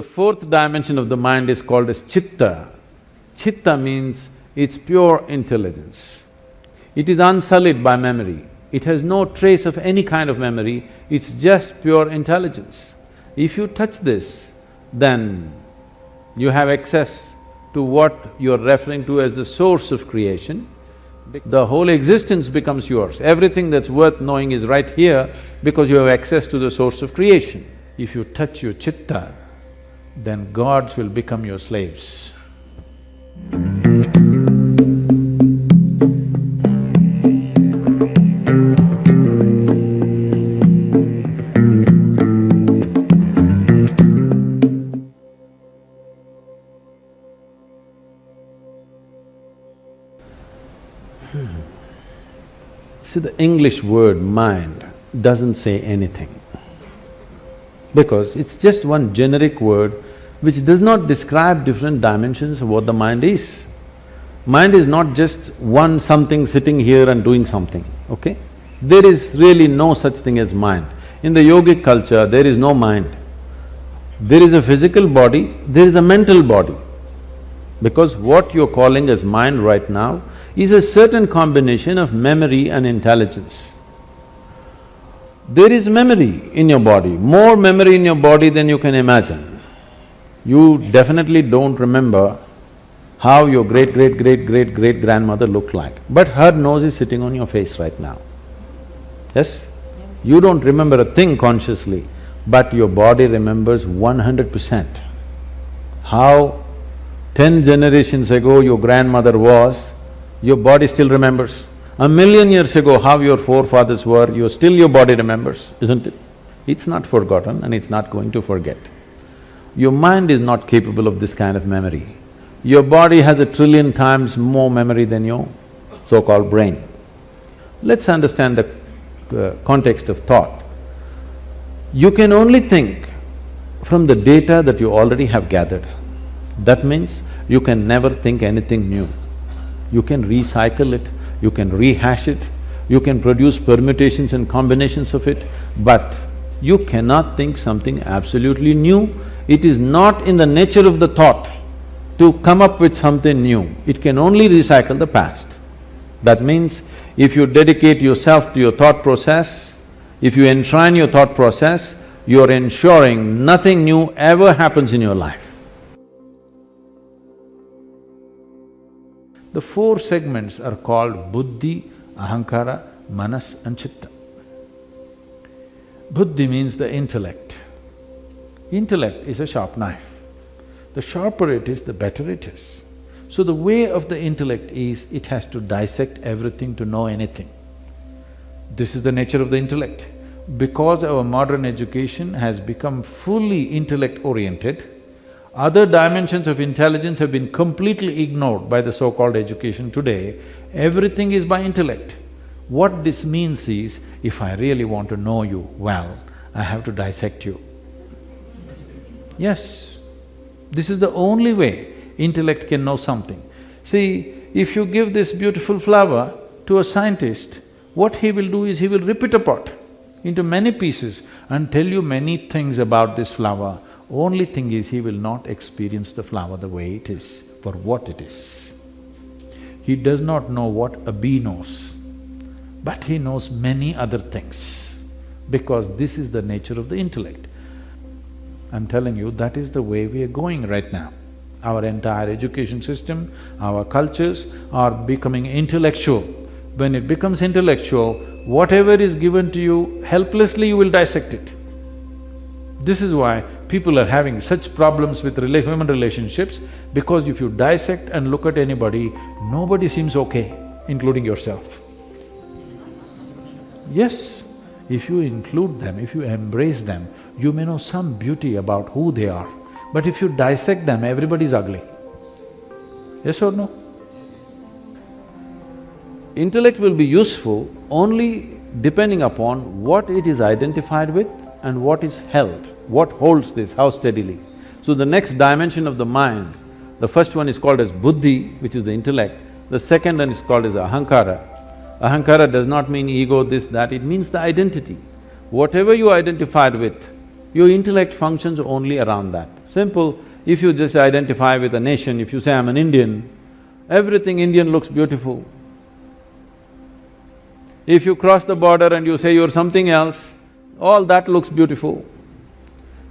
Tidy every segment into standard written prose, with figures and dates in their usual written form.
The fourth dimension of the mind is called as Chitta. Chitta means it's pure intelligence. It is unsullied by memory. It has no trace of any kind of memory, it's just pure intelligence. If you touch this, then you have access to what you're referring to as the source of creation. The whole existence becomes yours. Everything that's worth knowing is right here because you have access to the source of creation. If you touch your Chitta, then gods will become your slaves. See, the English word mind doesn't say anything because it's just one generic word which does not describe different dimensions of what the mind is. Mind is not just one something sitting here and doing something, okay? There is really no such thing as mind. In the yogic culture, there is no mind. There is a physical body, there is a mental body. Because what you're calling as mind right now is a certain combination of memory and intelligence. There is memory in your body, more memory in your body than you can imagine. You definitely don't remember how your great-great-great-great-great-grandmother looked like, but her nose is sitting on your face right now. Yes? You don't remember a thing consciously, but your body remembers 100%. How 10 generations ago your grandmother was, your body still remembers. 1,000,000 years ago how your forefathers were, your body remembers, isn't it? It's not forgotten and it's not going to forget. Your mind is not capable of this kind of memory. Your body has 1,000,000,000,000 times more memory than your so-called brain. Let's understand the context of thought. You can only think from the data that you already have gathered. That means you can never think anything new. You can recycle it, you can rehash it, you can produce permutations and combinations of it, but you cannot think something absolutely new. It is not in the nature of the thought to come up with something new, it can only recycle the past. That means if you dedicate yourself to your thought process, if you enshrine your thought process, you're ensuring nothing new ever happens in your life. The four segments are called buddhi, ahankara, manas and chitta. Buddhi means the intellect. Intellect is a sharp knife. The sharper it is, the better it is. So the way of the intellect is, it has to dissect everything to know anything. This is the nature of the intellect. Because our modern education has become fully intellect-oriented, other dimensions of intelligence have been completely ignored by the so-called education today. Everything is by intellect. What this means is, if I really want to know you well, I have to dissect you. Yes, this is the only way intellect can know something. See, if you give this beautiful flower to a scientist, what he will do is he will rip it apart into many pieces and tell you many things about this flower. Only thing is, he will not experience the flower the way it is, for what it is. He does not know what a bee knows, but he knows many other things, because this is the nature of the intellect. I'm telling you, that is the way we are going right now. Our entire education system, our cultures are becoming intellectual. When it becomes intellectual, whatever is given to you, helplessly you will dissect it. This is why people are having such problems with human relationships, because if you dissect and look at anybody, nobody seems okay, including yourself. Yes, if you include them, if you embrace them, you may know some beauty about who they are, but if you dissect them, everybody is ugly. Yes or no? Intellect will be useful only depending upon what it is identified with and what is held. What holds this, how steadily. So the next dimension of the mind, the first one is called as buddhi, which is the intellect. The second one is called as ahankara. Ahankara does not mean ego, this, that, it means the identity. Whatever you identified with, your intellect functions only around that. Simple. If you just identify with a nation, if you say, I'm an Indian, everything Indian looks beautiful. If you cross the border and you say you're something else, all that looks beautiful.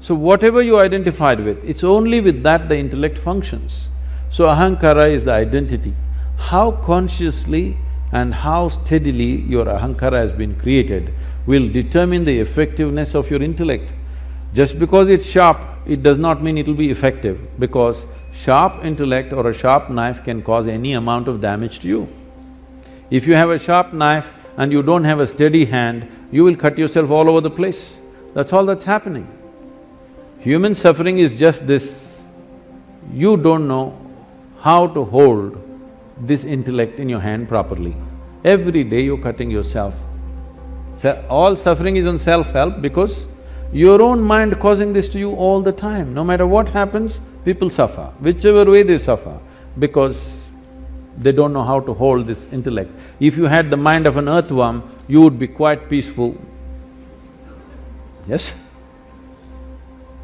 So whatever you identified with, it's only with that the intellect functions. So ahankara is the identity. How consciously and how steadily your ahankara has been created will determine the effectiveness of your intellect. Just because it's sharp, it does not mean it'll be effective, because sharp intellect or a sharp knife can cause any amount of damage to you. If you have a sharp knife and you don't have a steady hand, you will cut yourself all over the place. That's all that's happening. Human suffering is just this. You don't know how to hold this intellect in your hand properly. Every day you're cutting yourself. All suffering is on self-help because your own mind causing this to you all the time. No matter what happens, people suffer, whichever way they suffer, because they don't know how to hold this intellect. If you had the mind of an earthworm, you would be quite peaceful. Yes?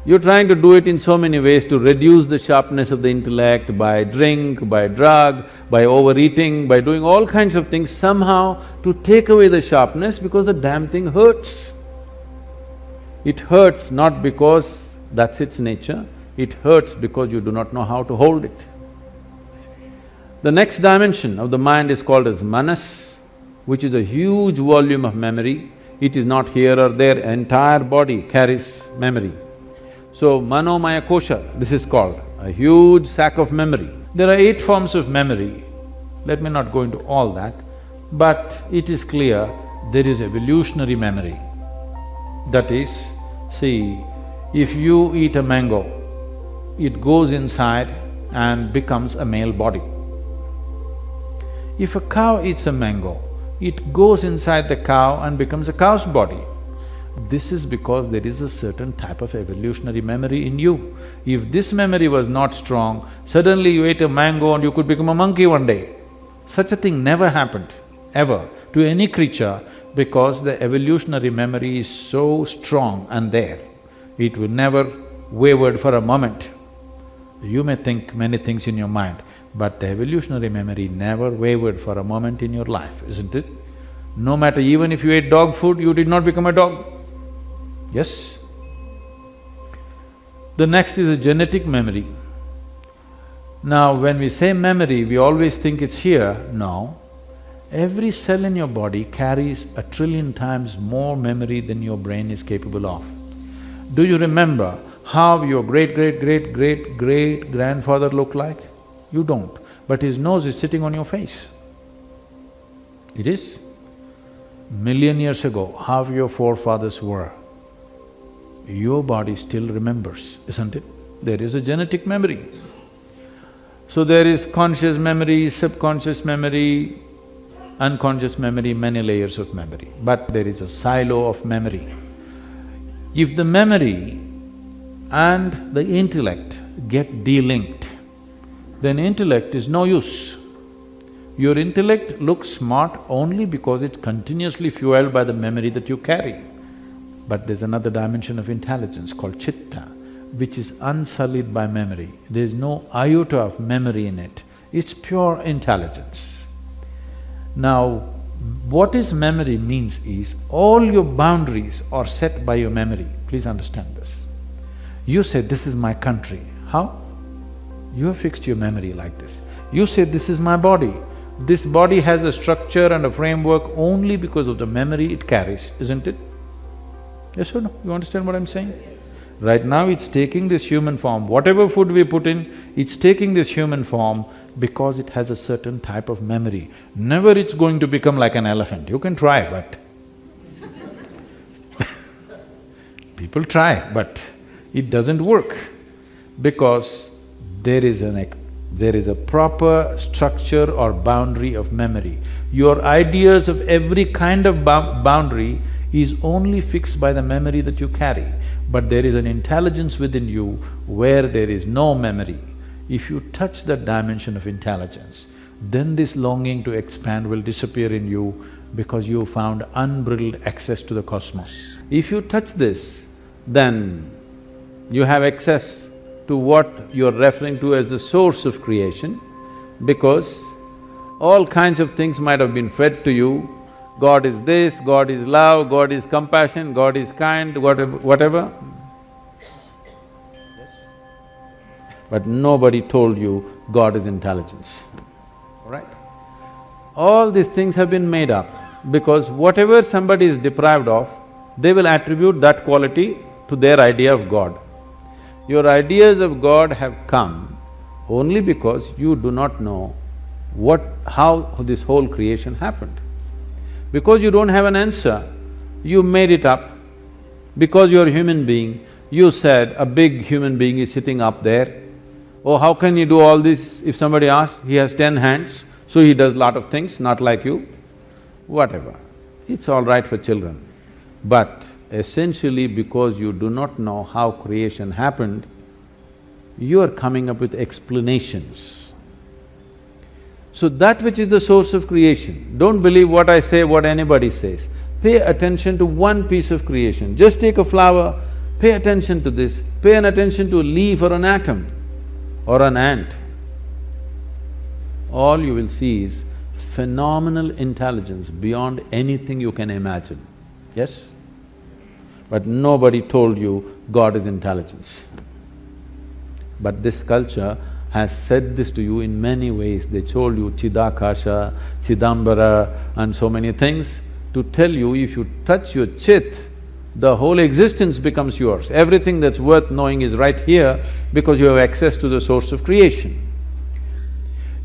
You're trying to do it in so many ways to reduce the sharpness of the intellect by drink, by drug, by overeating, by doing all kinds of things somehow to take away the sharpness because the damn thing hurts. It hurts not because that's its nature, it hurts because you do not know how to hold it. The next dimension of the mind is called as manas, which is a huge volume of memory. It is not here or there, entire body carries memory. So, manomaya kosha, this is called a huge sack of memory. There are 8 forms of memory. Let me not go into all that, but it is clear there is evolutionary memory. That is, see, if you eat a mango, it goes inside and becomes a male body. If a cow eats a mango, it goes inside the cow and becomes a cow's body. This is because there is a certain type of evolutionary memory in you. If this memory was not strong, suddenly you ate a mango and you could become a monkey one day. Such a thing never happened, ever, to any creature, because the evolutionary memory is so strong and there. It will never wavered for a moment. You may think many things in your mind, but the evolutionary memory never wavered for a moment in your life, isn't it? No matter, even if you ate dog food, you did not become a dog. Yes? The next is a genetic memory. Now, when we say memory, we always think it's here. No. Every cell in your body carries 1 trillion times more memory than your brain is capable of. Do you remember how your great-great-great-great-grandfather looked like? You don't, but his nose is sitting on your face. It is. Million years ago, how your forefathers were, your body still remembers, isn't it? There is a genetic memory. So there is conscious memory, subconscious memory, unconscious memory, many layers of memory, but there is a silo of memory. If the memory and the intellect get delinked, then intellect is no use. Your intellect looks smart only because it's continuously fueled by the memory that you carry. But there's another dimension of intelligence called Chitta, which is unsullied by memory. There's no iota of memory in it, it's pure intelligence. Now, what is memory means is, all your boundaries are set by your memory. Please understand this. You say, this is my country. How? You have fixed your memory like this. You say, this is my body. This body has a structure and a framework only because of the memory it carries, isn't it? Yes or no? You understand what I'm saying? Right now it's taking this human form. Whatever food we put in, it's taking this human form because it has a certain type of memory. Never it's going to become like an elephant. You can try, but people try, but it doesn't work because there is a proper structure or boundary of memory. Your ideas of every kind of boundary is only fixed by the memory that you carry, but there is an intelligence within you where there is no memory. If you touch that dimension of intelligence, then this longing to expand will disappear in you because you found unbridled access to the cosmos. If you touch this, then you have access to what you're referring to as the source of creation, because all kinds of things might have been fed to you. God is this, God is love, God is compassion, God is kind, whatever. But nobody told you God is intelligence, all right? All these things have been made up because whatever somebody is deprived of, they will attribute that quality to their idea of God. Your ideas of God have come only because you do not know how this whole creation happened. Because you don't have an answer, you made it up. Because you're a human being, you said a big human being is sitting up there. Oh, how can you do all this? If somebody asks, he has 10 hands, so he does lot of things, not like you. Whatever, it's all right for children. But essentially because you do not know how creation happened, you are coming up with explanations. So that which is the source of creation, don't believe what I say, what anybody says. Pay attention to one piece of creation. Just take a flower, pay attention to this, pay an attention to a leaf or an atom or an ant. All you will see is phenomenal intelligence beyond anything you can imagine, yes? But nobody told you God is intelligence. But this culture has said this to you in many ways. They told you Chidakasha, Chidambara and so many things to tell you if you touch your chit, the whole existence becomes yours. Everything that's worth knowing is right here because you have access to the source of creation.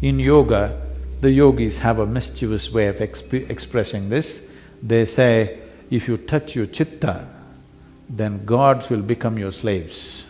In yoga, the yogis have a mischievous way of expressing this. They say, if you touch your chitta, then gods will become your slaves.